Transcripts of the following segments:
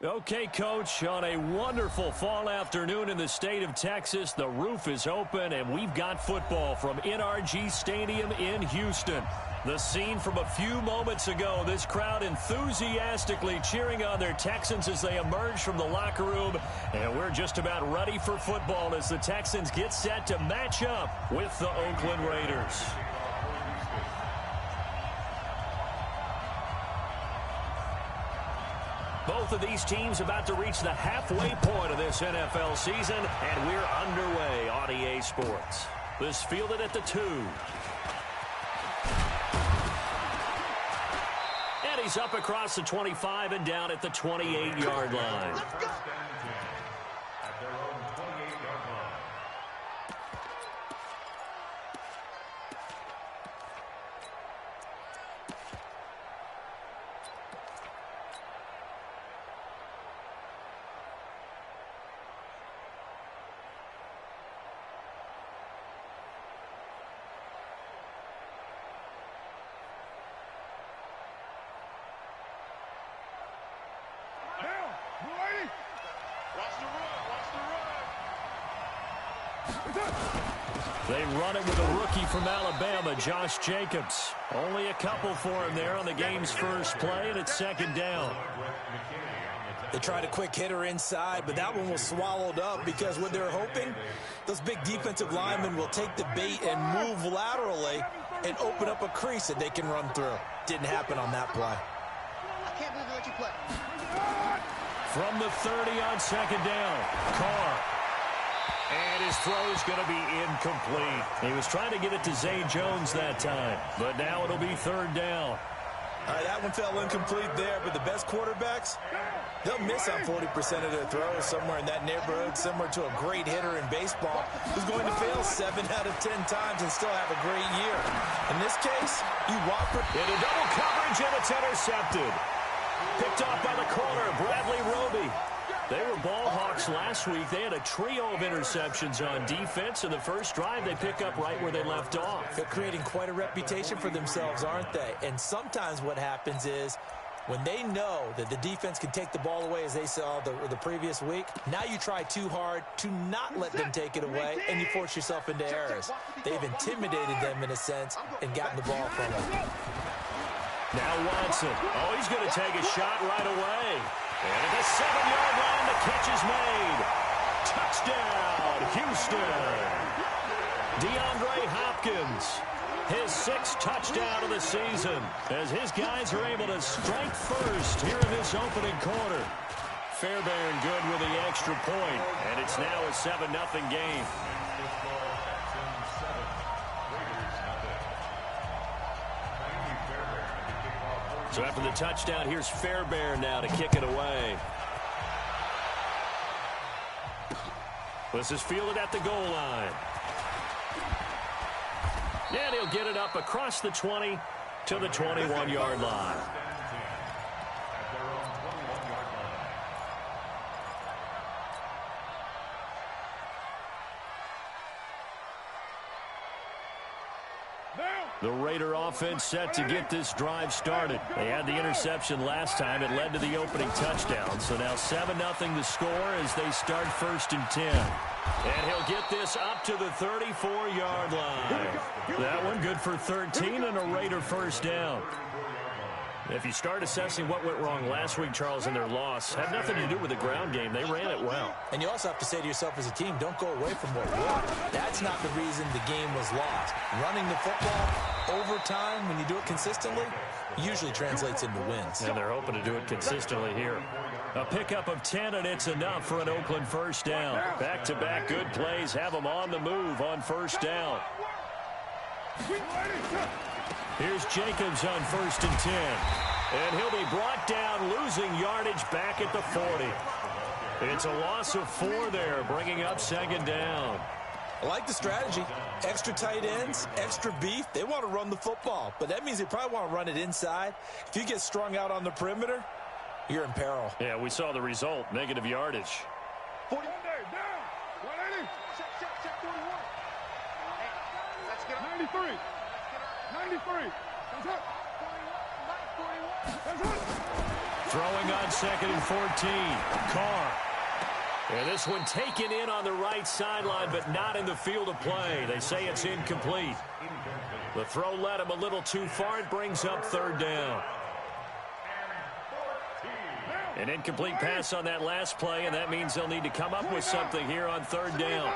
Okay, Coach, on a wonderful fall afternoon in the state of Texas, the roof is open, and we've got football from NRG Stadium in Houston. The scene from a few moments ago, this crowd enthusiastically cheering on their Texans as they emerge from the locker room, and we're just about ready for football as the Texans get set to match up with the Oakland Raiders. Both of these teams about to reach the halfway point of this NFL season, and we're underway on EA Sports. This fielded at the 2. And he's up across the 25 and down at the 28-yard line. Let's go. They run it with a rookie from Alabama, Josh Jacobs. Only a couple for him there on the game's first play, and it's second down. They tried a quick hitter inside, but that one was swallowed up because what they're hoping, those big defensive linemen will take the bait and move laterally and open up a crease that they can run through. Didn't happen on that play. I can't believe they let you play. From the 30 on second down, Carr. And his throw is going to be incomplete. He was trying to get it to Zay Jones that time, but now it'll be third down. All right, that one fell incomplete there, but the best quarterbacks, they'll miss on 40% of their throws somewhere in that neighborhood, similar to a great hitter in baseball who's going to fail 7 out of 10 times and still have a great year. In this case, you want into double coverage, and it's intercepted. Picked off by the corner, Bradley Roby. They were ball hawks last week. They had a trio of interceptions on defense. In the first drive, they pick up right where they left off. They're creating quite a reputation for themselves, aren't they? And sometimes what happens is when they know that the defense can take the ball away, as they saw the previous week, now you try too hard to not let them take it away, and you force yourself into errors. They've intimidated them in a sense and gotten the ball from them. Now Watson. Oh, he's going to take a shot right away. And at the 7-yard line, the catch is made. Touchdown, Houston. DeAndre Hopkins, his 6th touchdown of the season, as his guys are able to strike first here in this opening quarter. Fairbairn good with the extra point, and it's now a 7-0 game. So after the touchdown, here's Fairbairn now to kick it away. This is fielded at the goal line. And he'll get it up across the 20 to the 21-yard line. The Raider offense set to get this drive started. They had the interception last time. It led to the opening touchdown. So now 7-0 the score as they start 1st and 10. And he'll get this up to the 34-yard line. That one good for 13 and a Raider first down. If you start assessing what went wrong last week, Charles, in their loss, had nothing to do with the ground game. They ran it well. And you also have to say to yourself as a team, don't go away from what worked. That's not the reason the game was lost. Running the football over time, when you do it consistently, usually translates into wins. And they're hoping to do it consistently here. A pickup of 10, and it's enough for an Oakland first down. Back-to-back good plays have them on the move on first down. Here's Jacobs on 1st and 10. And he'll be brought down, losing yardage back at the 40. It's a loss of 4 there, bringing up second down. I like the strategy. Extra tight ends, extra beef. They want to run the football, but that means they probably want to run it inside. If you get strung out on the perimeter, you're in peril. Yeah, we saw the result, negative yardage. 40. Down. 180. Check 41. Hey, let's get up. 93. 93. That's it. Throwing on 2nd and 14. Carr. And this one taken in on the right sideline, but not in the field of play. They say it's incomplete. The throw led him a little too far. It brings up 3rd down. An incomplete pass on that last play, and that means they'll need to come up with something here on 3rd down.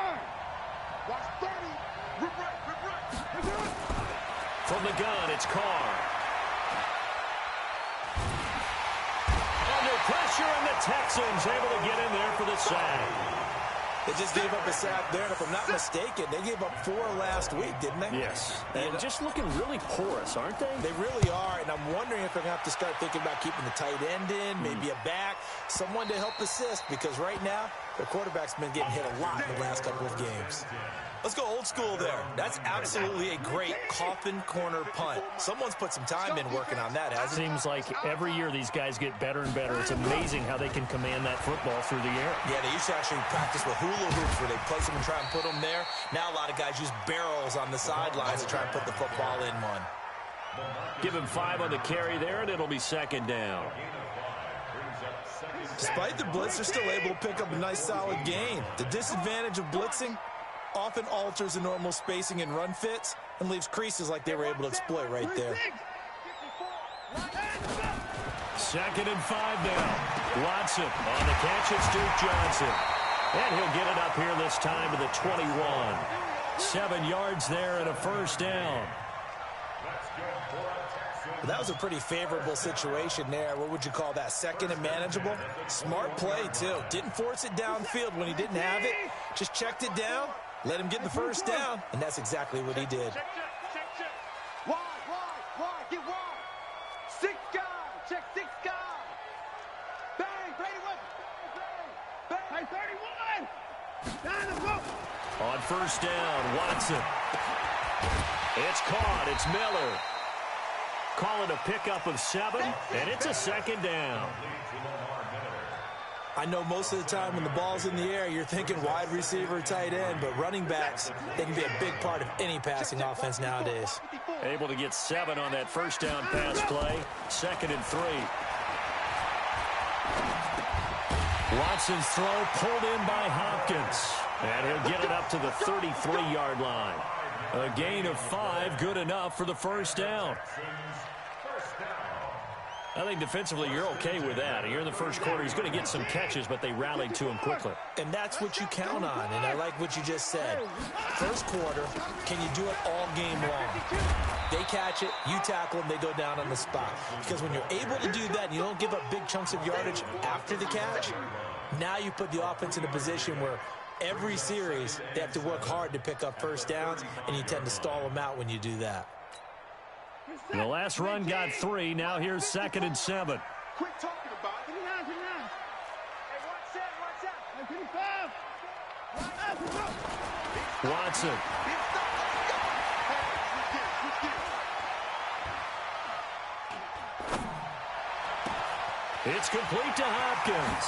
From the gun, it's Carr. Under pressure, and the Texans able to get in there for the sack. They just gave up a sack there, and if I'm not mistaken, they gave up 4 last week, didn't they? Yes. And just looking really porous, aren't they? They really are, and I'm wondering if they're going to have to start thinking about keeping the tight end in, maybe a back, someone to help assist, because right now, their quarterback's been getting hit a lot in the last couple of games. Let's go old school there. That's absolutely a great coffin corner punt. Someone's put some time in working on that, hasn't it? Seems like every year these guys get better and better. It's amazing how they can command that football through the air. Yeah, they used to actually practice with hula hoops where they place them and try and put them there. Now a lot of guys use barrels on the sidelines to try and put the football in one. Give him 5 on the carry there, and it'll be 2nd down. Despite the blitz, they're still able to pick up a nice solid gain. The disadvantage of blitzing often alters the normal spacing and run fits and leaves creases like they were able to exploit right there. 2nd and 5 now. Watson on the catch. It's Duke Johnson. And he'll get it up here this time to the 21. 7 yards there and a 1st down. That was a pretty favorable situation there. What would you call that? 2nd and manageable? Smart play, too. Didn't force it downfield when he didn't have it. Just checked it down, let him get the 1st down, and that's exactly what he did. Wide, get wide. 6 guys, check 6 guys. Bang, Brady Bang, hey, 31. Down the rope. On 1st down, Watson. It's caught, it's Miller. Call it a pickup of 7, and it's a 2nd down. I know most of the time when the ball's in the air, you're thinking wide receiver, tight end, but running backs, they can be a big part of any passing offense nowadays. Able to get 7 on that 1st down pass play. 2nd and 3. Watson's throw pulled in by Hopkins. And he'll get it up to the 33-yard line. A gain of 5, good enough for the 1st down. I think defensively you're okay with that. Here in the 1st quarter, he's going to get some catches, but they rallied to him quickly. And that's what you count on, and I like what you just said. 1st quarter, can you do it all game long? They catch it, you tackle them, they go down on the spot. Because when you're able to do that and you don't give up big chunks of yardage after the catch, now you put the offense in a position where every series they have to work hard to pick up 1st downs, and you tend to stall them out when you do that. The last run got 3. Now here's 2nd and 7. Quit talking about it. Hey, watch that. Watson. It's complete to Hopkins.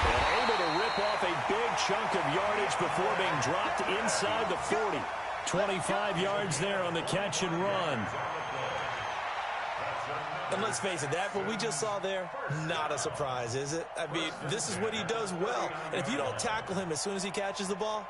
And able to rip off a big chunk of yardage before being dropped inside the 40. 25 yards there on the catch and run. And let's face it, that what we just saw there, not a surprise, is it? I mean, this is what he does well. And if you don't tackle him as soon as he catches the ball,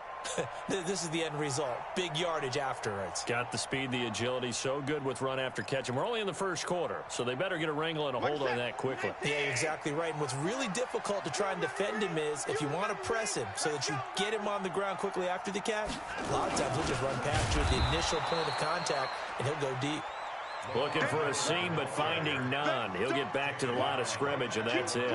this is the end result. Big yardage afterwards. Got the speed, the agility, so good with run after catch. And we're only in the 1st quarter, so they better get a wrangle and a hold on that quickly. Yeah, you're exactly right. And what's really difficult to try and defend him is if you want to press him so that you get him on the ground quickly after the catch, a lot of times he'll just run past you at the initial point of contact, and he'll go deep. Looking for a seam, but finding none. He'll get back to the line of scrimmage, and that's it.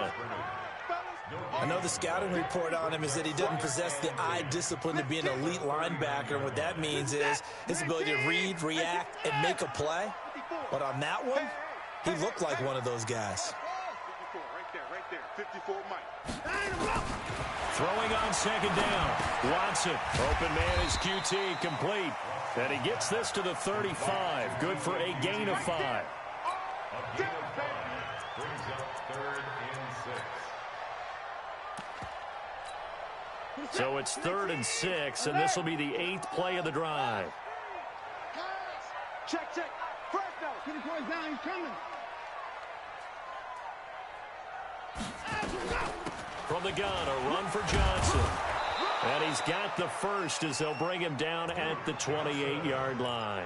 I know the scouting report on him is that he doesn't possess the eye discipline to be an elite linebacker. What that means is his ability to read, react, and make a play. But on that one, he looked like one of those guys. 54, right there. 54 Mike. Throwing on 2nd down. Watson. Open man is QT, complete. And he gets this to the 35. Good for a gain of 5. So it's 3rd and 6, and this will be the 8th play of the drive. Check, check. Fresh now. 20 points down. He's coming. From the gun, a run for Johnson. And he's got the first as they'll bring him down at the 28-yard line.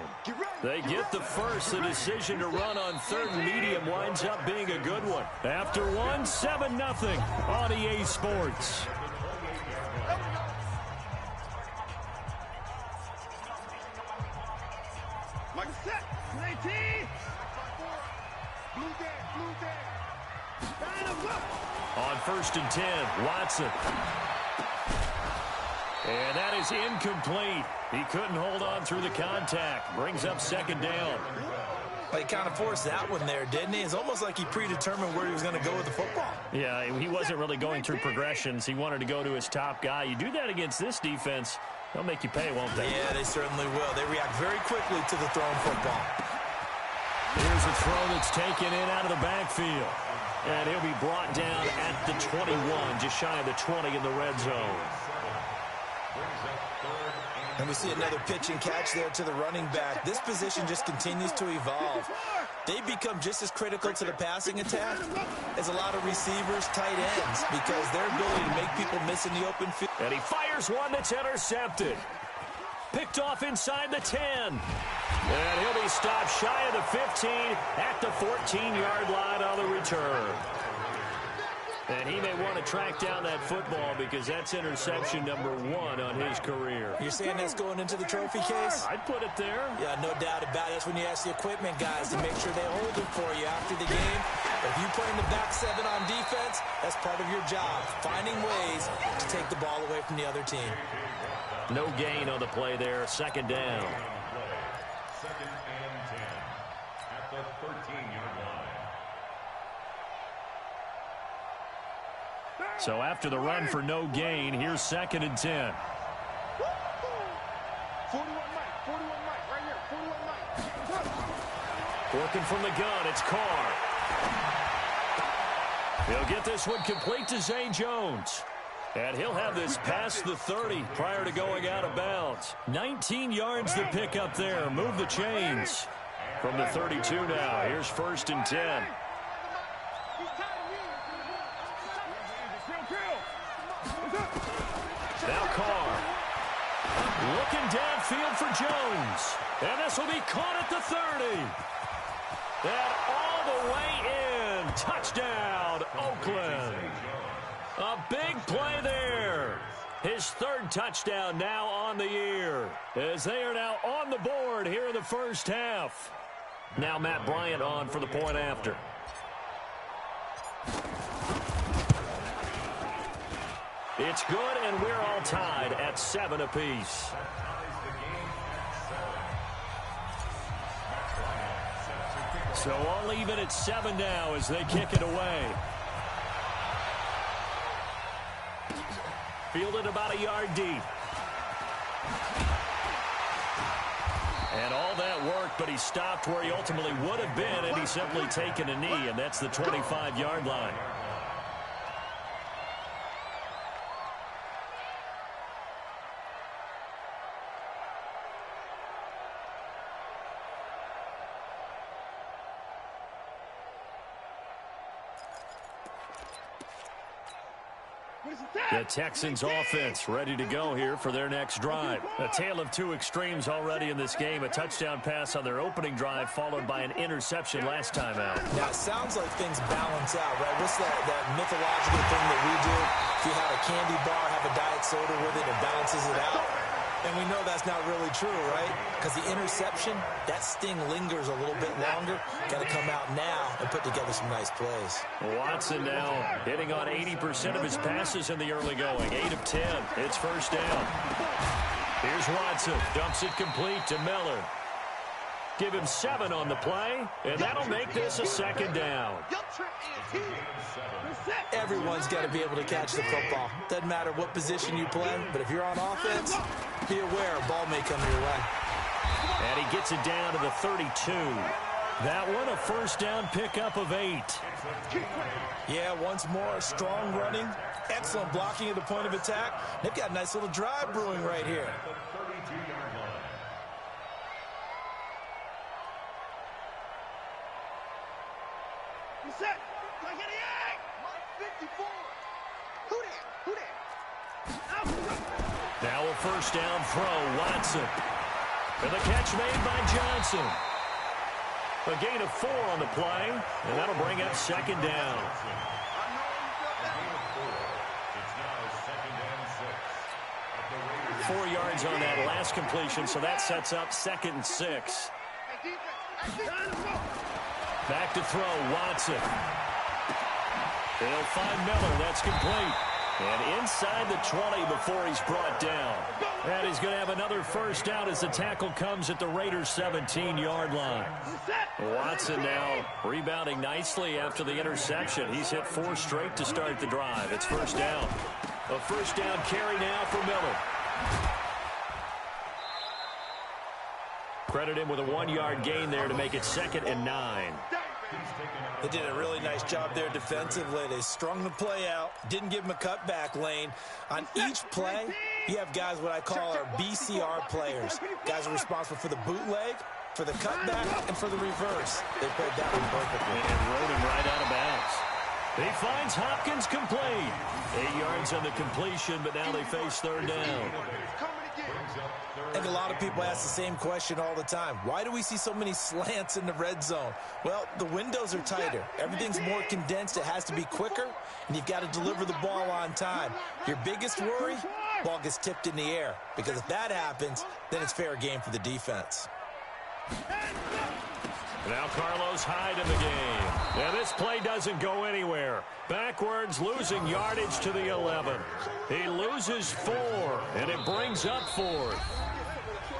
They get the first. The decision to run on third and medium winds up being a good one. After one, 7-0 on EA Sports. Like a set. 19. Blue dead. On 1st and 10, Watson. And that is incomplete. He couldn't hold on through the contact. Brings up 2nd down. He kind of forced that one there, didn't he? It's almost like he predetermined where he was going to go with the football. Yeah, he wasn't really going through progressions. He wanted to go to his top guy. You do that against this defense, they'll make you pay, won't they? Yeah, they certainly will. They react very quickly to the thrown football. Here's a throw that's taken in out of the backfield. And he'll be brought down at the 21, just shy of the 20 in the red zone. And we see another pitch and catch there to the running back. This position just continues to evolve. They become just as critical to the passing attack as a lot of receivers, tight ends, because their ability to make people miss in the open field. And he fires one that's intercepted. Picked off inside the 10. And he'll be stopped shy of the 15 at the 14-yard line on the return. And he may want to track down that football because that's interception number 1 on his career. You're saying that's going into the trophy case? I'd put it there. Yeah, no doubt about it. That's when you ask the equipment guys to make sure they hold it for you after the game. If you play in the back 7 on defense, that's part of your job, finding ways to take the ball away from the other team. No gain on the play there. 2nd down. 2nd and 10 at the 13-yard line. So after the run for no gain, here's 2nd and 10. 41 Mike, right here. 41 Mike. Working from the gun, it's Carr. He'll get this one complete to Zay Jones. And he'll have this past the 30 prior to going out of bounds. 19 yards to pick up there. Move the chains. From the 32 now, here's 1st and 10. Now Carr. Looking downfield for Jones. And this will be caught at the 30. And all the way in. Touchdown, Oakland. A big play there. His 3rd touchdown now on the year, as they are now on the board here in the first half. Now Matt Bryant on for the point after. It's good, and we're all tied at 7 apiece. So all even at 7 now as they kick it away. Fielded about a yard deep. And all that work, but he stopped where he ultimately would have been, and he's simply taken a knee, and that's the 25-yard line. The Texans offense ready to go here for their next drive. A tale of 2 extremes already in this game. A touchdown pass on their opening drive followed by an interception last time out. Now, it sounds like things balance out, right? What's that mythological thing that we do? If you have a candy bar, have a diet soda with it, it balances it out. And we know that's not really true, right? Because the interception, that sting lingers a little bit longer. Got to come out now and put together some nice plays. Watson now hitting on 80% of his passes in the early going. 8 of 10. It's 1st down. Here's Watson. Dumps it complete to Miller. Give him 7 on the play, and that'll make this a 2nd down. Everyone's got to be able to catch the football. Doesn't matter what position you play, but if you're on offense, be aware a ball may come your way. And he gets it down to the 32. That one a 1st down pickup of 8. Yeah, once more, strong running, excellent blocking at the point of attack. They've got a nice little drive brewing right here. Set. Like an egg. 54. Who that? Now a first down throw, Watson. And the catch made by Johnson. A gain of 4 on the play, and that'll bring up second down. 4 yards on that last completion, so that sets up 2nd and 6. Back to throw, Watson. They'll find Miller. That's complete. And inside the 20 before he's brought down. And he's going to have another first down as the tackle comes at the Raiders' 17-yard line. Watson now rebounding nicely after the interception. He's hit 4 straight to start the drive. It's first down. A first down carry now for Miller. Credit him with a 1-yard gain there to make it 2nd and 9. They did a really nice job there defensively. They strung the play out, didn't give him a cutback lane. On each play, you have guys what I call our BCR players. Guys are responsible for the bootleg, for the cutback, and for the reverse. They played that one perfectly. And rode him right out of bounds. He finds Hopkins complete. 8 yards on the completion, but now they face third down. I think a lot of people ask the same question all the time. Why do we see so many slants in the red zone? Well, the windows are tighter. Everything's more condensed. It has to be quicker, and you've got to deliver the ball on time. Your biggest worry, ball gets tipped in the air, because if that happens, then it's fair game for the defense. Now Carlos Hyde in the game. Now this play doesn't go anywhere. Backwards, losing yardage to the 11. He loses 4, and it brings up 4.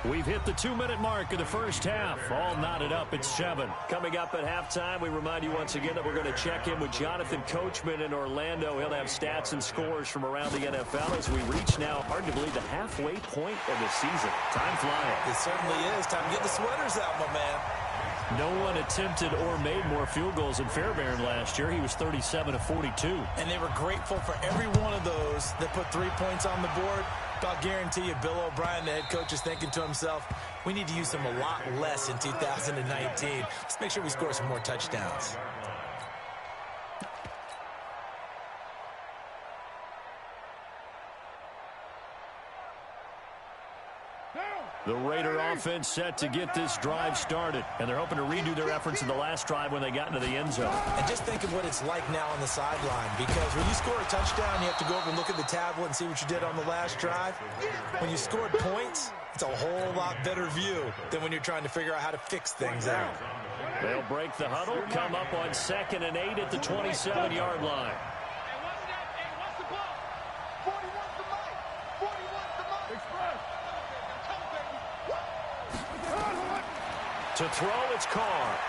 We've hit the 2-minute mark of the first half. All knotted up at 7. Coming up at halftime, we remind you once again that we're going to check in with Jonathan Coachman in Orlando. He'll have stats and scores from around the NFL as we reach now, hard to believe, the halfway point of the season. Time flying. It certainly is. Time to get the sweaters out, my man. No one attempted or made more field goals than Fairbairn last year. He was 37 of 42. And they were grateful for every one of those that put 3 points on the board. I'll guarantee you Bill O'Brien, the head coach, is thinking to himself, we need to use them a lot less in 2019. Let's make sure we score some more touchdowns. The Raider offense set to get this drive started, and they're hoping to redo their efforts in the last drive when they got into the end zone. And just think of what it's like now on the sideline, because when you score a touchdown, you have to go over and look at the tablet and see what you did on the last drive. When you scored points, it's a whole lot better view than when you're trying to figure out how to fix things out. They'll break the huddle, come up on 2nd and 8 at the 27-yard line. To throw, it's Carr.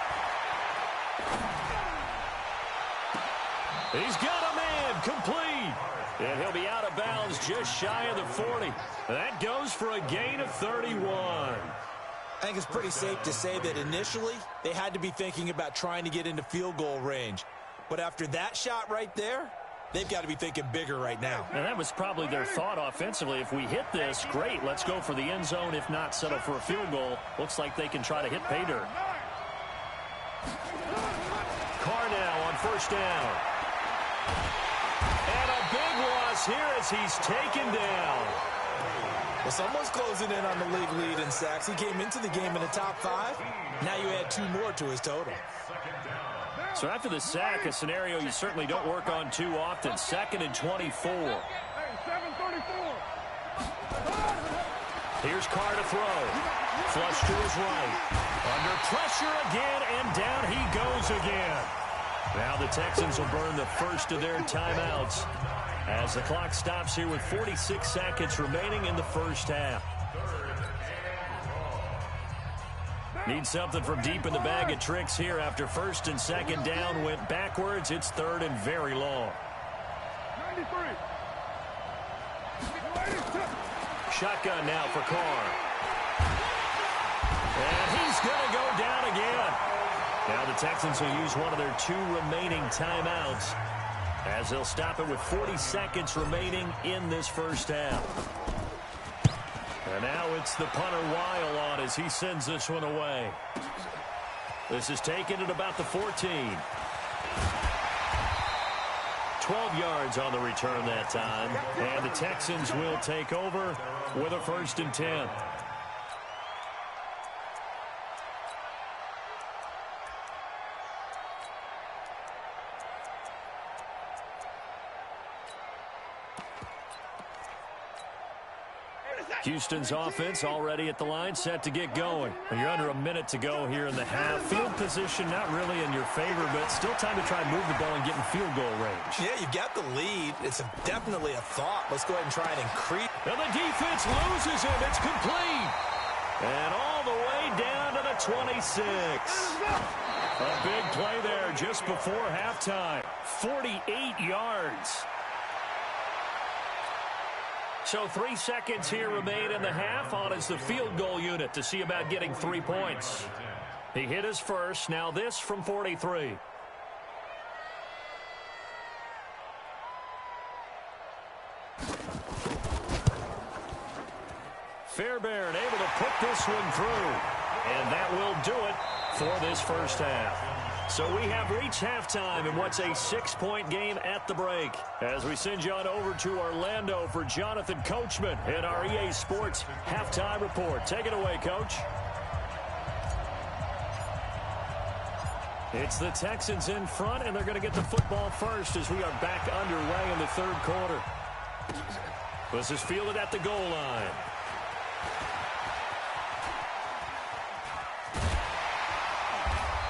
He's got a man, complete. And he'll be out of bounds just shy of the 40. That goes for a gain of 31. I think it's pretty safe to say that initially they had to be thinking about trying to get into field goal range. But after that shot right there, they've got to be thinking bigger right now. And that was probably their thought offensively. If we hit this, great. Let's go for the end zone. If not, settle for a field goal. Looks like they can try to hit pay dirt. Carr now on first down. And a big loss here as he's taken down. Well, someone's closing in on the league lead in sacks. He came into the game in the top 5. Now you add 2 more to his total. So after the sack, a scenario you certainly don't work on too often. 2nd and 24. Here's Carr to throw. Flush to his right. Under pressure again, and down he goes again. Now the Texans will burn the first of their timeouts as the clock stops here with 46 seconds remaining in the first half. Need something from deep in the bag of tricks here after 1st and 2nd down went backwards. It's 3rd and very long. 93. Shotgun now for Carr. And he's going to go down again. Now the Texans will use one of their 2 remaining timeouts as they'll stop it with 40 seconds remaining in this first half. And now it's the punter Weil on as he sends this one away. This is taken at about the 14. 12 yards on the return that time. And the Texans will take over with a 1st and 10. Houston's offense already at the line, set to get going. You're under a minute to go here in the half. Field position not really in your favor, but still time to try and move the ball and get in field goal range. Yeah, you've got the lead. It's definitely a thought. Let's go ahead and try and increase. And the defense loses him. It's complete. And all the way down to the 26. A big play there just before halftime. 48 yards. So 3 seconds here remain in the half. On is the field goal unit to see about getting 3 points. He hit his first. Now this from 43. Fairbairn able to put this one through. And that will do it for this first half. So we have reached halftime in what's a 6-point game at the break. As we send you on over to Orlando for Jonathan Coachman in our EA Sports Halftime Report. Take it away, Coach. It's the Texans in front, and they're going to get the football first as we are back underway in the 3rd quarter. This is fielded at the goal line.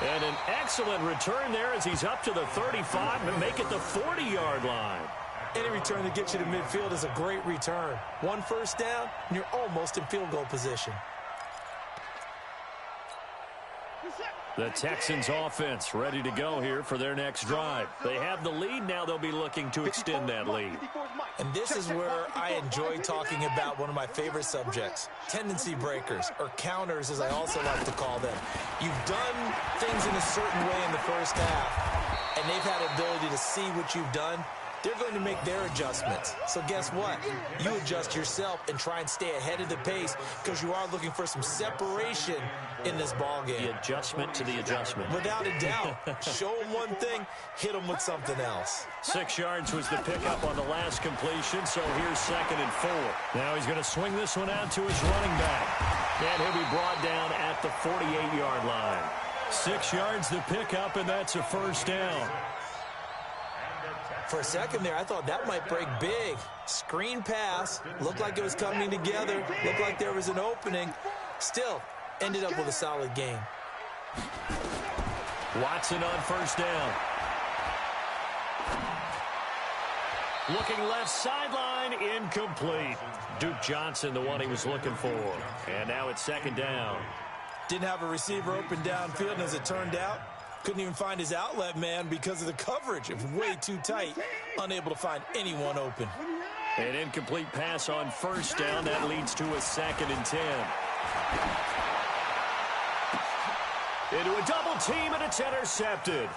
And an excellent return there as he's up to the 35 and make it the 40-yard line. Any return that gets you to midfield is a great return. 1 first down, and you're almost in field goal position. The Texans offense ready to go here for their next drive. They have the lead. Now they'll be looking to extend that lead. And this is where I enjoy talking about one of my favorite subjects, tendency breakers, or counters as I also like to call them. You've done things in a certain way in the first half, and they've had ability to see what you've done. They're going to make their adjustments. So guess what? You adjust yourself and try and stay ahead of the pace because you are looking for some separation in this ball game. The adjustment to the adjustment. Without a doubt. Show them one thing, hit them with something else. 6 yards was the pickup on the last completion, so here's 2nd and 4. Now he's going to swing this one out to his running back. And he'll be brought down at the 48-yard line. 6 yards the pickup, and that's a first down. For a second there, I thought that might break big. Screen pass. Looked like it was coming together. Looked like there was an opening. Still, ended up with a solid game. Watson on first down. Looking left sideline, incomplete. Duke Johnson, the one he was looking for. And now it's 2nd down. Didn't have a receiver open downfield, and as it turned out, couldn't even find his outlet man because of the coverage. It was way too tight. Unable to find anyone open. An incomplete pass on first down. That leads to a 2nd and 10. Into a double team, and it's intercepted.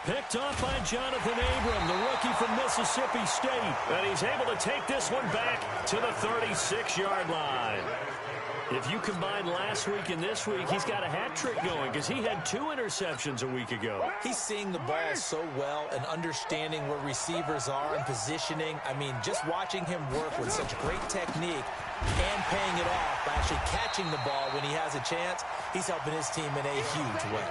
Picked off by Jonathan Abram, the rookie from Mississippi State. And he's able to take this one back to the 36-yard line. If you combine last week and this week, he's got a hat trick going because he had 2 interceptions a week ago. He's seeing the ball so well and understanding where receivers are and positioning. I mean, just watching him work with such great technique and paying it off by actually catching the ball when he has a chance, he's helping his team in a huge way.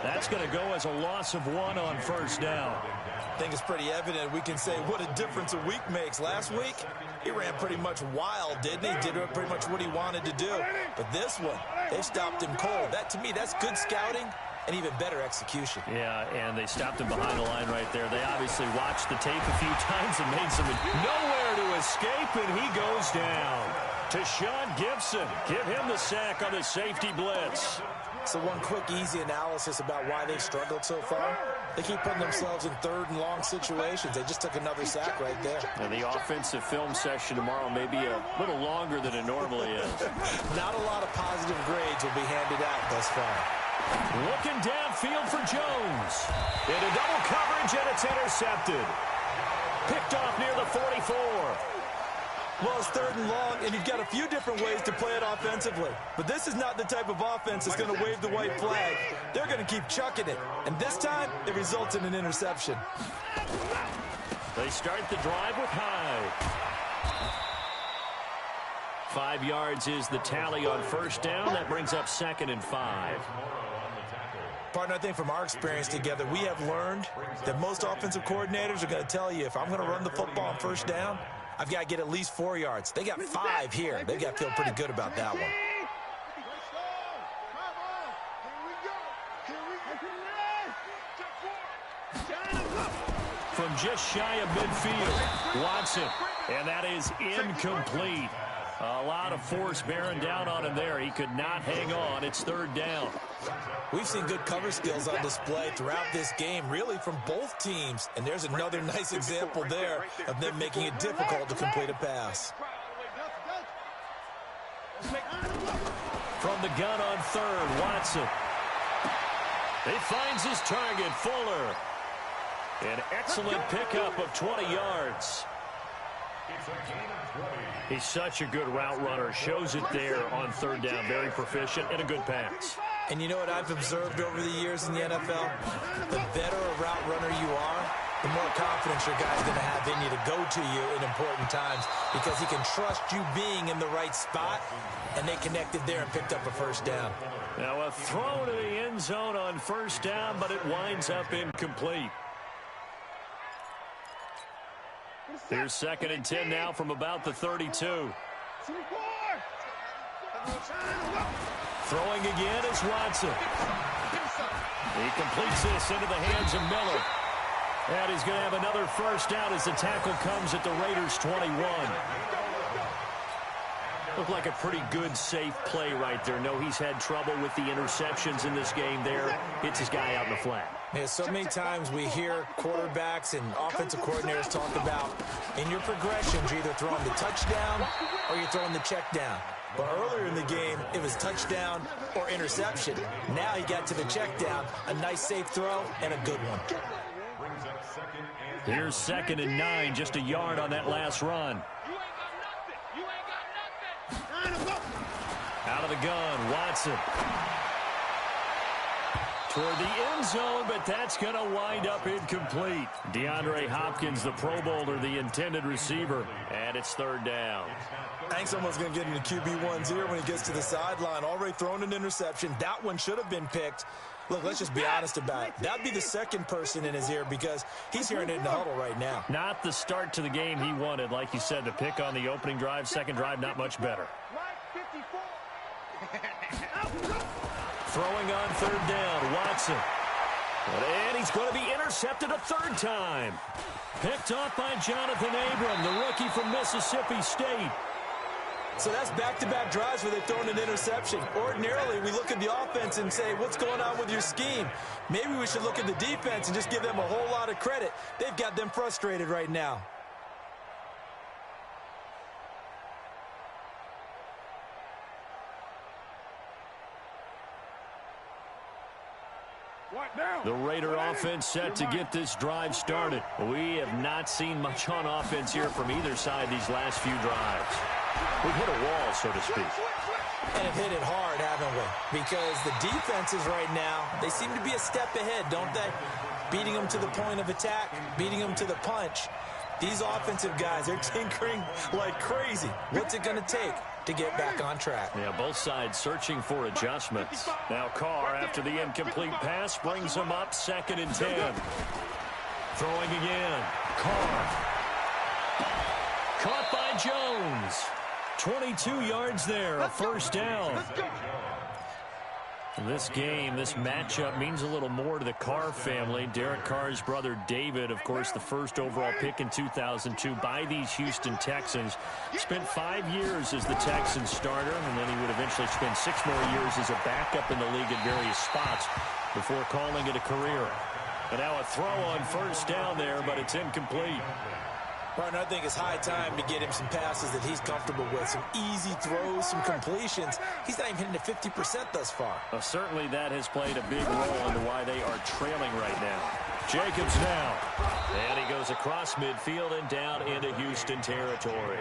That's going to go as a loss of 1 on first down. I think it's pretty evident. We can say what a difference a week makes. Last week, he ran pretty much wild, didn't he? Did pretty much what he wanted to do. But this one, they stopped him cold. That, to me, that's good scouting and even better execution. Yeah, and they stopped him behind the line right there. They obviously watched the tape a few times and made some nowhere to escape, and he goes down. To Sean Gibson. Give him the sack on the safety blitz. So one quick, easy analysis about why they've struggled so far. They keep putting themselves in 3rd and long situations. They just took another sack right there. And the offensive film session tomorrow may be a little longer than it normally is. Not a lot of positive grades will be handed out thus far. Looking downfield for Jones. Into double coverage, and it's intercepted. Picked off near the 44. Well, it's 3rd and long, and you've got a few different ways to play it offensively. But this is not the type of offense that's going to wave the white flag. They're going to keep chucking it. And this time, it results in an interception. They start the drive with Hyde. 5 yards is the tally on 1st down. That brings up 2nd and 5. Partner, I think from our experience together, we have learned that most offensive coordinators are going to tell you, if I'm going to run the football on 1st down, I've got to get at least 4 yards. They got 5 here. They've got to feel pretty good about that one. From just shy of midfield, Watson, and that is incomplete. A lot of force bearing down on him there. He could not hang on. It's 3rd down. We've seen good cover skills on display throughout this game, really from both teams. And there's another nice example there of them making it difficult to complete a pass. From the gun on 3rd, Watson. He finds his target, Fuller. An excellent pickup of 20 yards. He's such a good route runner. Shows it there on 3rd down. Very proficient and a good pass. And you know what I've observed over the years in the NFL? The better a route runner you are, the more confidence your guy's going to have in you to go to you in important times, because he can trust you being in the right spot, and they connected there and picked up a 1st down. Now a throw to the end zone on 1st down, but it winds up incomplete. Here's 2nd and 10 now from about the 32. Throwing again is Watson. He completes this into the hands of Miller. And he's going to have another 1st down as the tackle comes at the Raiders' 21. Looked like a pretty good, safe play right there. No, he's had trouble with the interceptions in this game there. Hits his guy out in the flat. Yeah, so many times we hear quarterbacks and offensive coordinators talk about, in your progressions, you're either throwing the touchdown or you're throwing the check down. But earlier in the game, it was touchdown or interception. Now he got to the check down, a nice safe throw, and a good one. Here's 2nd and 9, just a yard on that last run. Out of the gun, Watson. Toward the end zone, but that's going to wind up incomplete. DeAndre Hopkins, the Pro Bowler, the intended receiver, and it's 3rd down. Hank's almost going to get into QB1's ear when he gets to the sideline. Already thrown an interception. That one should have been picked. Look, let's just be honest about it. That'd be the 2nd person in his ear, because he's hearing it in the huddle right now. Not the start to the game he wanted. Like you said, the pick on the opening drive, 2nd drive, not much better. Throwing on 3rd down, Watson. And he's going to be intercepted a 3rd time. Picked off by Jonathan Abram, the rookie from Mississippi State. So that's back-to-back drives where they've thrown an interception. Ordinarily, we look at the offense and say, what's going on with your scheme? Maybe we should look at the defense and just give them a whole lot of credit. They've got them frustrated right now. The Raider offense set to get this drive started. We have not seen much on offense here from either side these last few drives. We've hit a wall, so to speak. And have hit it hard, haven't we? Because the defenses right now, they seem to be a step ahead, don't they? Beating them to the point of attack, beating them to the punch. These offensive guys, they're tinkering like crazy. What's it going to take to get back on track? Yeah, both sides searching for adjustments. Now Carr, after the incomplete pass, brings him up 2nd and 10. Throwing again. Carr. Caught by Jones. 22 yards there, a 1st down. This game, this matchup means a little more to the Carr family. Derek Carr's brother David, of course, the 1st overall pick in 2002 by these Houston Texans. Spent 5 years as the Texans starter, and then he would eventually spend 6 more years as a backup in the league at various spots before calling it a career. And now a throw on 1st down there, but it's incomplete. Partner, I think it's high time to get him some passes that he's comfortable with. Some easy throws, some completions. He's not even hitting to 50% thus far. Certainly that has played a big role into why they are trailing right now. Jacobs now. And he goes across midfield and down into Houston territory.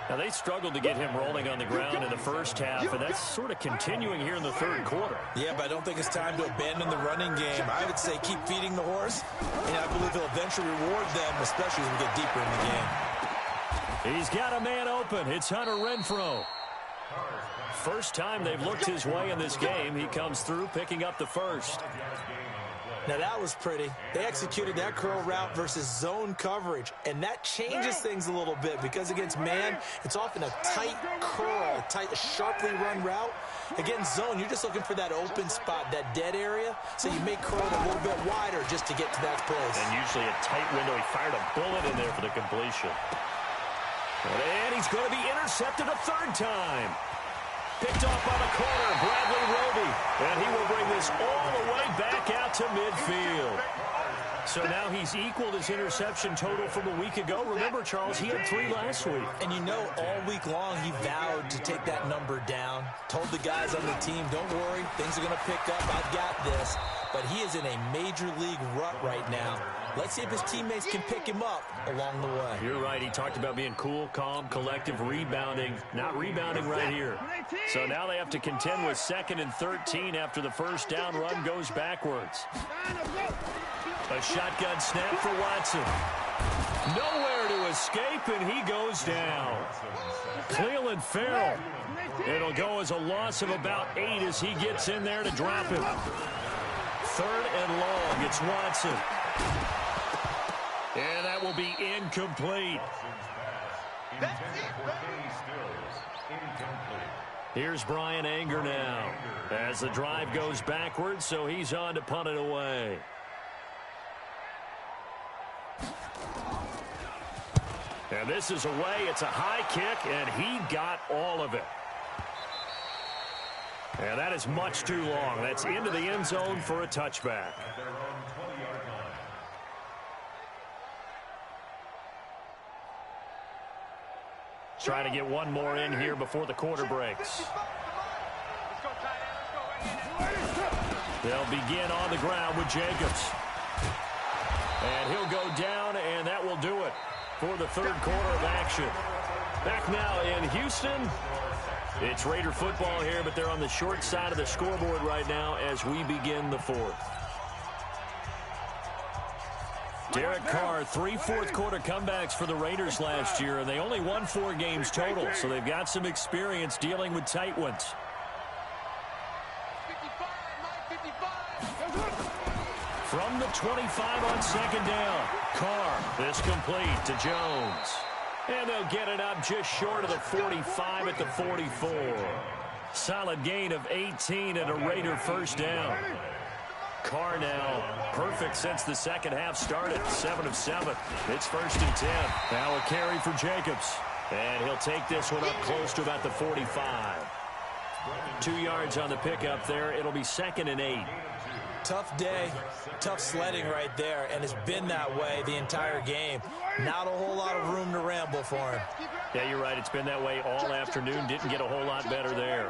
Now, they struggled to get him rolling on the ground in the first half, and that's sort of continuing here in the third quarter. Yeah, but I don't think it's time to abandon the running game. I would say keep feeding the horse, and I believe he'll eventually reward them, especially as we get deeper in the game. He's got a man open. It's Hunter Renfrow. First time they've looked his way in this game. He comes through picking up the first. Now, that was pretty. They executed that curl route versus zone coverage, and that changes things a little bit because against man, it's often a tight curl, a sharply run route. Against zone, you're just looking for that open spot, that dead area, so you make curl a little bit wider just to get to that place. And usually a tight window. He fired a bullet in there for the completion. And he's going to be intercepted a third time. Picked off by the corner, Bradley Roby. And he will bring this all the way back out to midfield. So now he's equaled his interception total from a week ago. Remember, Charles, he had 3 last week. And you know, all week long he vowed to take that number down. Told the guys on the team, don't worry, things are going to pick up. I've got this. But he is in a major league rut right now. Let's see if his teammates can pick him up along the way. You're right. He talked about being cool, calm, collective, rebounding. Not rebounding right here. So now they have to contend with 2nd and 13 after the first down run goes backwards. A shotgun snap for Watson. Nowhere to escape, and he goes down. Cleveland Farrell. It'll go as a loss of about 8 as he gets in there to drop him. 3rd and long. It's Watson. And that will be incomplete. Here's Brian Anger now as the drive goes backwards, so he's on to punt it away. And this is away. It's a high kick, and he got all of it. And that is much too long. That's into the end zone for a touchback. Trying to get one more in here before the quarter breaks. They'll begin on the ground with Jacobs. And he'll go down, and that will do it for the third quarter of action. Back now in Houston. It's Raider football here, but they're on the short side of the scoreboard right now as we begin the fourth. Derek Carr, 3 fourth-quarter comebacks for the Raiders last year, and they only won 4 games total, so they've got some experience dealing with tight ones. From the 25 on 2nd down, Carr, this complete to Jones. And they'll get it up just short of the 45 at the 44. Solid gain of 18 and a Raider first down. Carr now perfect since the second half started. 7 of 7. It's 1st and 10. Now a carry for Jacobs. And he'll take this one up close to about the 45. 2 yards on the pickup there. It'll be 2nd and 8. Tough day, tough sledding right there, and it's been that way the entire game. Not a whole lot of room to ramble for him. Yeah, you're right. It's been that way all afternoon. Didn't get a whole lot better there.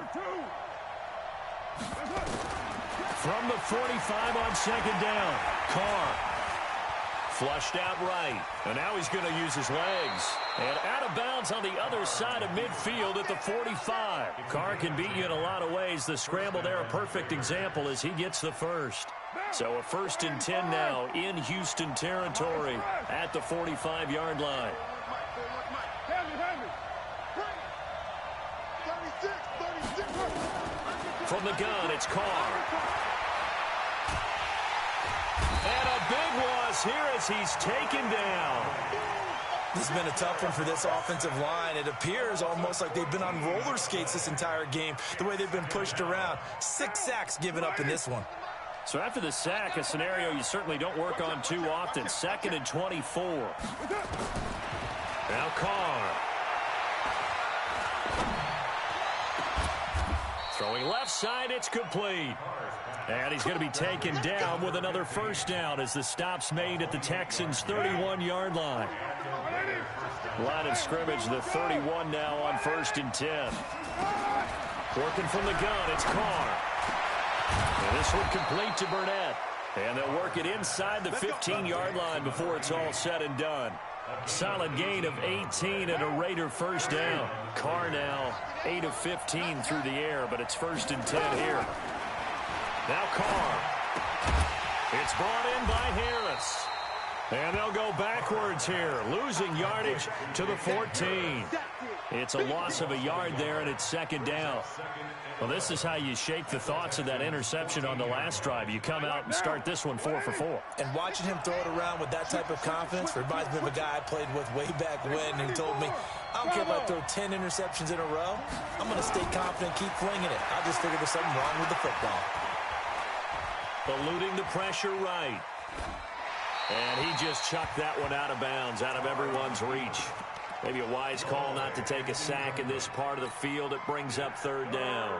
From the 45 on 2nd down, Carr. Flushed out right. And now he's going to use his legs. And out of bounds on the other side of midfield at the 45. Carr can beat you in a lot of ways. The scramble there, a perfect example as he gets the first. So a 1st and 10 now in Houston territory at the 45-yard line. From the gun, it's Carr. And a big loss here as he's taken down. This has been a tough one for this offensive line. It appears almost like they've been on roller skates this entire game, the way they've been pushed around. 6 sacks given up in this one. So after the sack, a scenario you certainly don't work on too often. 2nd and 24. Now Carr. Throwing left side, it's complete. And he's going to be taken down with another first down as the stop's made at the Texans' 31-yard line. Line of scrimmage, the 31 now on 1st and 10. Working from the gun, it's Carr. And this one complete to Burnett. And they'll work it inside the 15-yard line before it's all said and done. Solid gain of 18 and a Raider first down. Carr now 8 of 15 through the air, but it's 1st and 10 here. Now Carr. It's brought in by Harris. And they'll go backwards here, losing yardage to the 14. It's a loss of a yard there, and it's 2nd down. Well, this is how you shape the thoughts of that interception on the last drive. You come out and start this one 4 for 4. And watching him throw it around with that type of confidence reminds me of a guy I played with way back when who told me, I don't care if I throw 10 interceptions in a row. I'm going to stay confident, keep flinging it. I just figured there's something wrong with the football. Eluding the pressure right. And he just chucked that one out of bounds, out of everyone's reach. Maybe a wise call not to take a sack in this part of the field. It brings up 3rd down.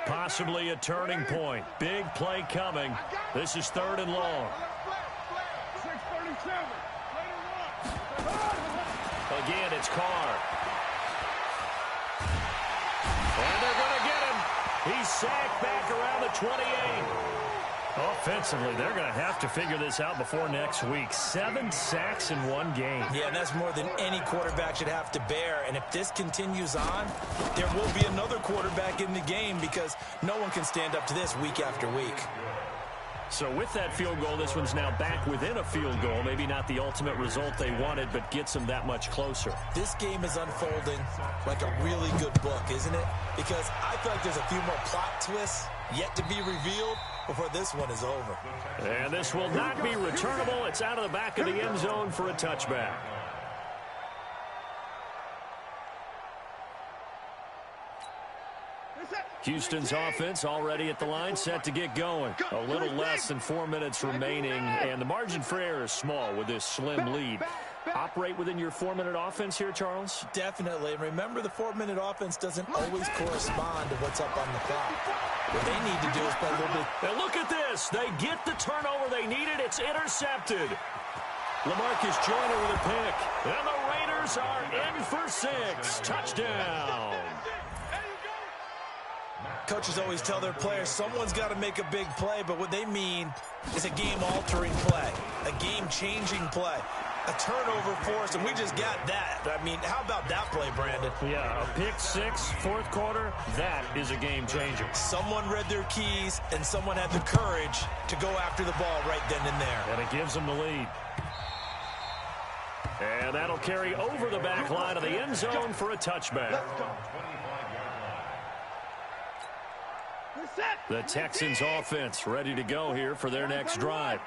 Possibly a turning point. Big play coming. This is 3rd and long. Again, it's Carr. And they're going to get him. He's sacked back around the 28. Offensively, they're going to have to figure this out before next week. 7 sacks in one game. Yeah, and that's more than any quarterback should have to bear. And if this continues on, there will be another quarterback in the game because no one can stand up to this week after week. So with that field goal, this one's now back within a field goal. Maybe not the ultimate result they wanted, but gets them that much closer. This game is unfolding like a really good book, isn't it? Because I feel like there's a few more plot twists yet to be revealed before this one is over. And this will not be returnable. It's out of the back of the end zone for a touchback. Houston's offense already at the line, set to get going. A little less than 4 minutes remaining, and the margin for error is small with this slim lead. Operate within your 4-minute offense here, Charles? Definitely. And remember, the 4-minute offense doesn't always correspond to what's up on the clock. What they need to do is play a little bit. And look at this. They get the turnover they needed. It's intercepted. LaMarcus Joyner with a pick. And the Raiders are in for 6. Touchdown. Coaches always tell their players someone's got to make a big play, but what they mean is a game-altering play, a game-changing play, a turnover force, and we just got that. I mean, how about that play, Brandon? Yeah, a pick 6, 4th quarter, that is a game-changer. Someone read their keys, and someone had the courage to go after the ball right then and there. And it gives them the lead. And that'll carry over the back line of the end zone for a touchback. The Texans offense ready to go here for their next drive.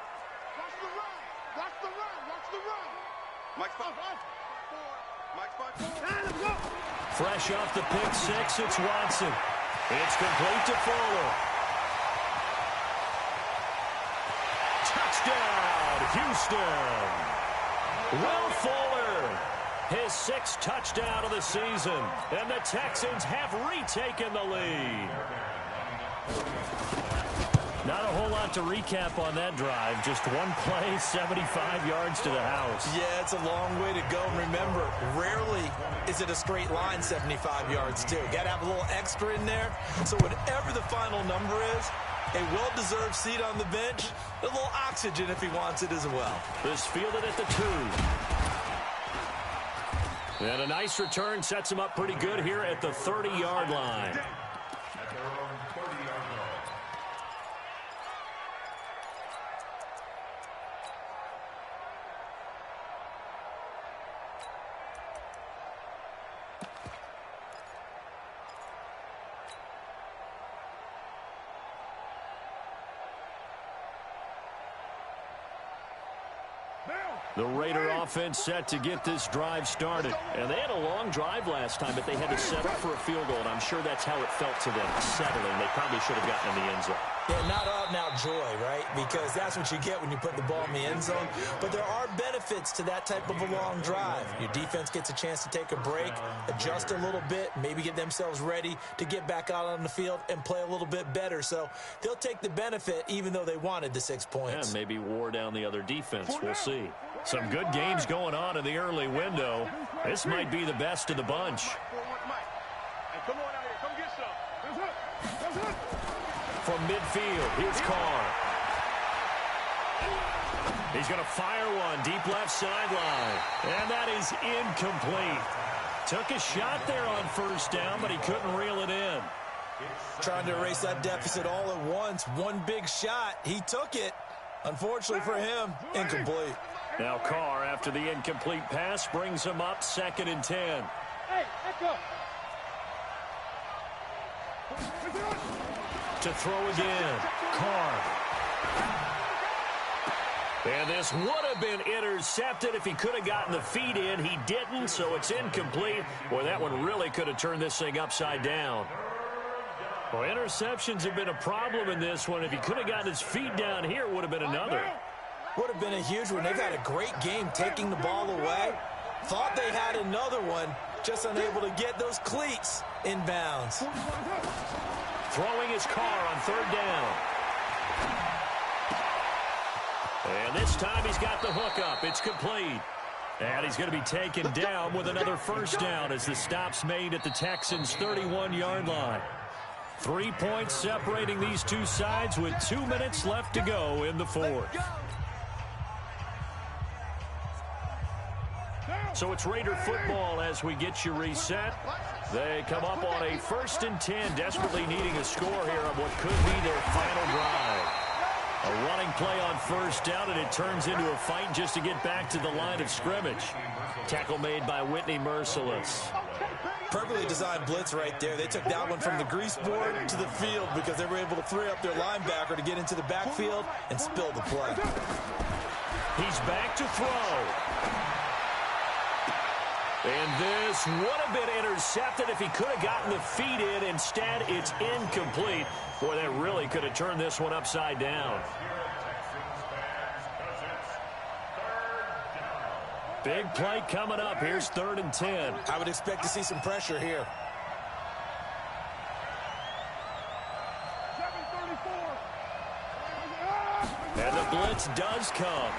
Fresh off the pick 6, it's Watson. It's complete to Fuller. Touchdown, Houston. Will Fuller, his 6th touchdown of the season, and the Texans have retaken the lead. Not a whole lot to recap on that drive. Just one play, 75 yards to the house. Yeah, it's a long way to go. And remember, rarely is it a straight line 75 yards, too. Got to have a little extra in there. So whatever the final number is, a well-deserved seat on the bench, a little oxygen if he wants it as well. This fielded at the 2. And a nice return sets him up pretty good here at the 30-yard line. The Raider offense set to get this drive started. And they had a long drive last time, but they had to settle for a field goal, and I'm sure that's how it felt to them, settling. They probably should have gotten in the end zone. Yeah, not out-and-out joy, right? Because that's what you get when you put the ball in the end zone. But there are benefits to that type of a long drive. Your defense gets a chance to take a break, adjust a little bit, maybe get themselves ready to get back out on the field and play a little bit better. So they'll take the benefit even though they wanted the 6 points. And maybe wore down the other defense. We'll see. Some good games going on in the early window. This might be the best of the bunch. from midfield. Here's Carr. He's going to fire one deep left sideline. And that is incomplete. Took a shot there on first down, but he couldn't reel it in. Trying to erase that deficit all at once. One big shot. He took it. Unfortunately for him, incomplete. Now Carr, after the incomplete pass, brings him up 2nd and 10. Hey, let's go. To throw again. Carr. And this would have been intercepted if he could have gotten the feet in. He didn't, so it's incomplete. Boy, that one really could have turned this thing upside down. Well, interceptions have been a problem in this one. If he could have gotten his feet down here, it would have been another. Would have been a huge one. They've had a great game taking the ball away. Thought they had another one, just unable to get those cleats in bounds. Throwing his Carr on 3rd down. And this time he's got the hook up. It's complete. And he's going to be taken down with another first down as the stop's made at the Texans' 31-yard line. 3 points separating these two sides with 2 minutes left to go in the fourth. So it's Raider football as we get you reset. They come up on a 1st and 10, desperately needing a score here on what could be their final drive. A running play on first down, and it turns into a fight just to get back to the line of scrimmage. Tackle made by Whitney Merciless. Perfectly designed blitz right there. They took that one from the grease board to the field because they were able to free up their linebacker to get into the backfield and spill the play. He's back to throw. And this would have been intercepted if he could have gotten the feet in. Instead, it's incomplete. Boy, that really could have turned this one upside down. Big play coming up. Here's 3rd and 10. I would expect to see some pressure here. And the blitz does come.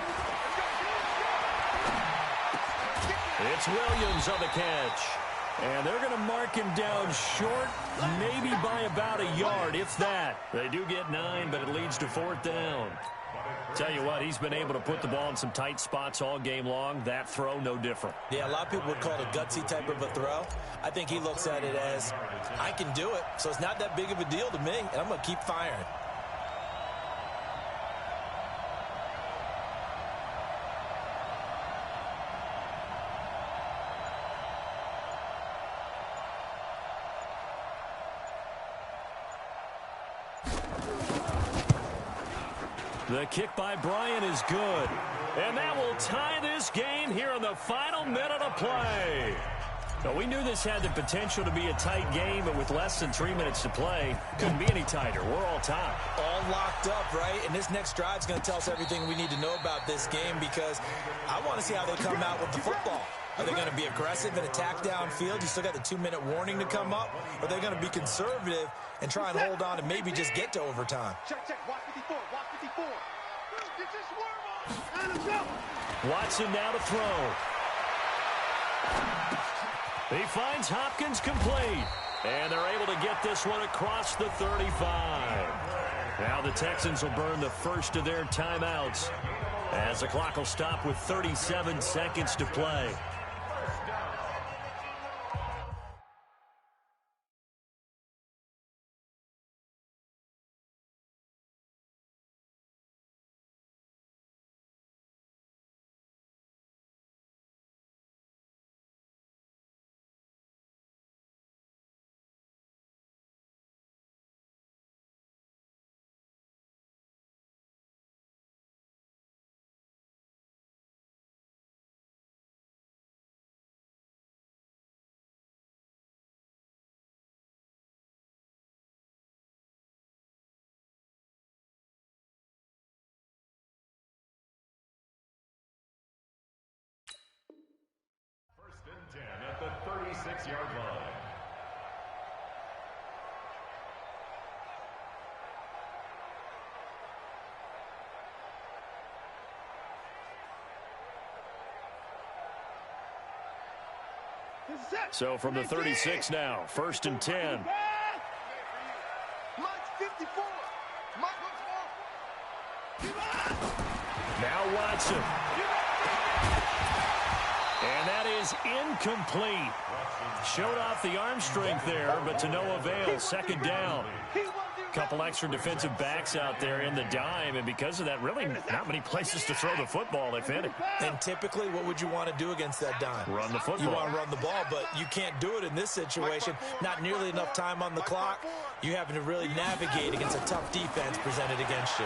It's Williams on the catch. And they're going to mark him down short, maybe by about a yard, if that. They do get 9, but it leads to 4th down. Tell you what, he's been able to put the ball in some tight spots all game long. That throw, no different. Yeah, a lot of people would call it a gutsy type of a throw. I think he looks at it as, I can do it, so it's not that big of a deal to me, and I'm going to keep firing. The kick by Bryant is good. And that will tie this game here in the final minute of play. Now, we knew this had the potential to be a tight game, but with less than 3 minutes to play, couldn't be any tighter. We're all tied. All locked up, right? And this next drive is going to tell us everything we need to know about this game because I want to see how they come out with the football. Are they going to be aggressive and attack downfield? You still got the 2-minute warning to come up? Or are they going to be conservative and try and hold on and maybe just get to overtime? Check, check. Watch 54. Watch 54. Get your swerve on. And let's go. Watson now to throw. He finds Hopkins complete. And they're able to get this one across the 35. Now the Texans will burn the first of their timeouts as the clock will stop with 37 seconds to play. First and 10 at the 36-yard line. So from the 36 now, 1st and 10. Mine's 54. Watson. And that is incomplete. Showed off the arm strength there, but to no avail. Second down. Couple extra defensive backs out there in the dime, and because of that, really not many places to throw the football, if any. And typically, what would you want to do against that dime? Run the football. You want to run the ball, but you can't do it in this situation. Not nearly enough time on the clock. You having to really navigate against a tough defense presented against you.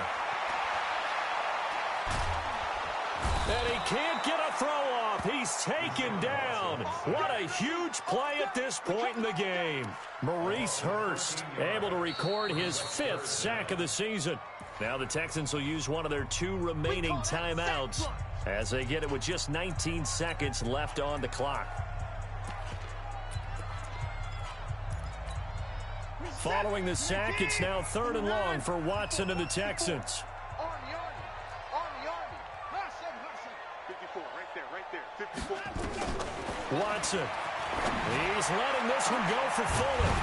And he can't get a throw off. He's taken down. What a huge play at this point in the game. Maurice Hurst able to record his 5th sack of the season. Now the Texans will use one of their 2 remaining timeouts as they get it with just 19 seconds left on the clock. Following the sack, it's now 3rd and long for Watson and the Texans. Watson. He's letting this one go for Fuller.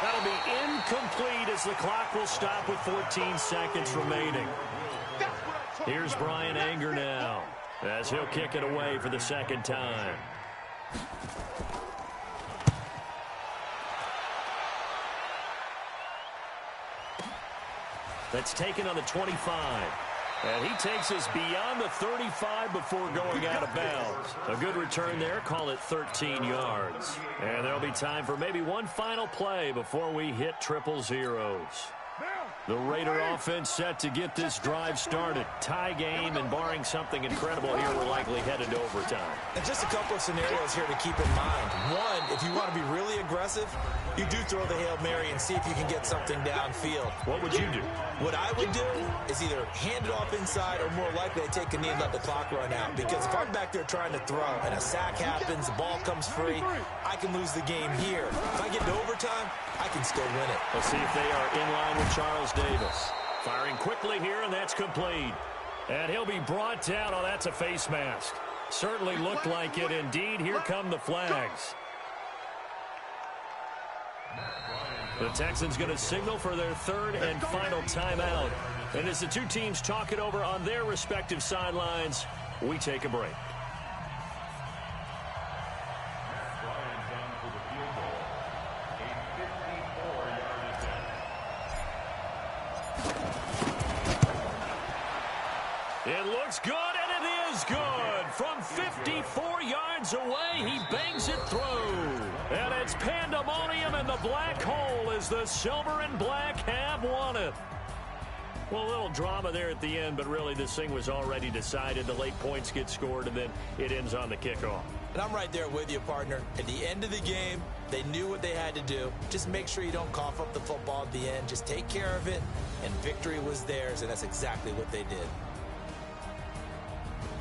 That'll be incomplete as the clock will stop with 14 seconds remaining. Here's Brian Anger now as he'll kick it away for the 2nd time. That's taken on the 25. And he takes us beyond the 35 before going out of bounds. A good return there. Call it 13 yards. And there'll be time for maybe one final play before we hit triple zeros. The Raider offense set to get this drive started. Tie game, and barring something incredible here, we're likely headed to overtime. And just a couple of scenarios here to keep in mind. One, if you want to be really aggressive, you do throw the Hail Mary and see if you can get something downfield. What would you do? What I would do is either hand it off inside or more likely I take a knee and let the clock run out. Because if I'm back there trying to throw and a sack happens, the ball comes free, I can lose the game here. If I get to overtime, I can still win it. Let's see if they are in line with Charles Davis. Firing quickly here, and that's complete. And he'll be brought down. Oh, that's a face mask. Certainly looked like it. Indeed, here come the flags. The Texans going to signal for their 3rd and final timeout. And as the 2 teams talk it over on their respective sidelines, we take a break. It looks good, and it is good. From 54 yards away, he bangs it through. And it's pandemonium in the black hole as the silver and black have won it. Well, a little drama there at the end, but really this thing was already decided. The late points get scored, and then it ends on the kickoff. And I'm right there with you, partner. At the end of the game, they knew what they had to do. Just make sure you don't cough up the football at the end. Just take care of it, and victory was theirs, and that's exactly what they did.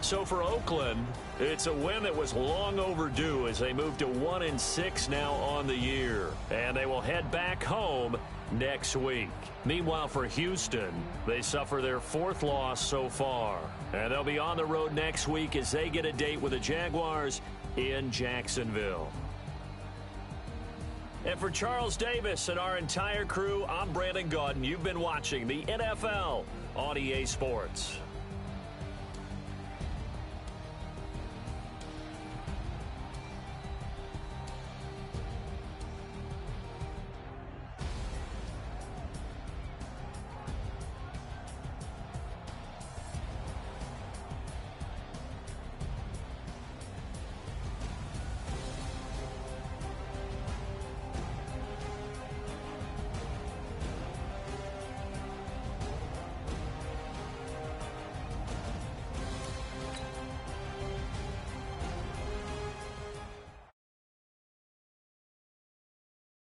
So for Oakland, it's a win that was long overdue as they move to 1-6 now on the year. And they will head back home next week. Meanwhile, for Houston, they suffer their 4th loss so far. And they'll be on the road next week as they get a date with the Jaguars in Jacksonville. And for Charles Davis and our entire crew, I'm Brandon Gaudin. You've been watching the NFL on EA Sports.